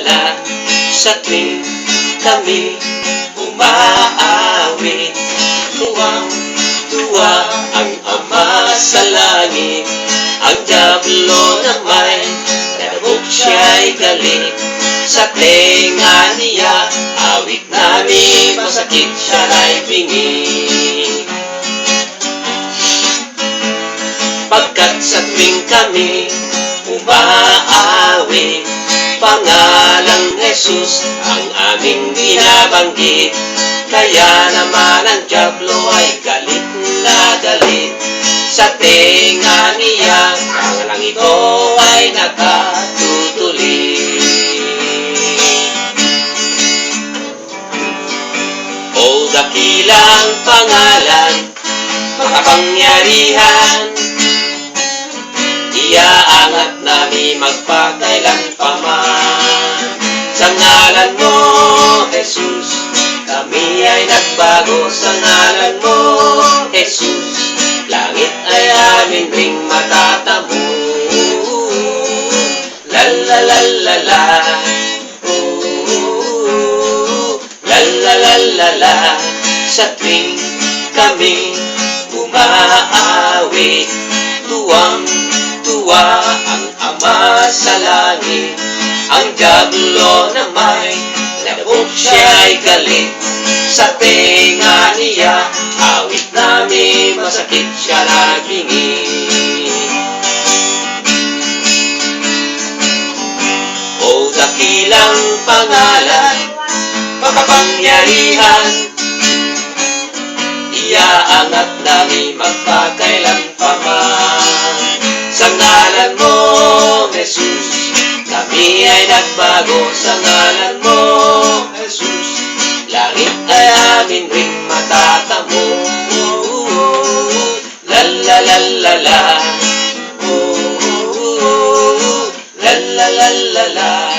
la, sa tuwing kami umaawit. Tuwang-tuwa ang Ama sa langit, ang Diablo na may dabok siya'y galit. Sa tenga niya, awit namin masakit siya na'y bingi. Pagkat sa tuwing kami umaawit, pangalang Jesus ang aming binabanggit. Kaya naman ang Diablo ay galit na galit. Sa tenga niya, pangalang ito ay nakatutuli. O dakilang pangalan, makapangyarihan, iaangat namin magpakailanpaman. Sa ngalan mo, Jesus, kami ay nagbago. Sa ngalan mo, Jesus, langit ay amin ring matatamo. La la la la la, la la la la la. Sa tuwing kami umaawit, tuwang-tuwa ang Ama sa langit, ang Diablo na may dabok siya'y galit. Sa tenga niya, awit namin masakit siya nagbingi. O dakilang pangalan, makapangyarihan, iaangat namin magpakailanpaman. Sa ngalan mo, Jesus, kami ay nagbago. Sa ngalan mo, Jesus, langit ay amin ring matatamo. La la la la la, la la la la la.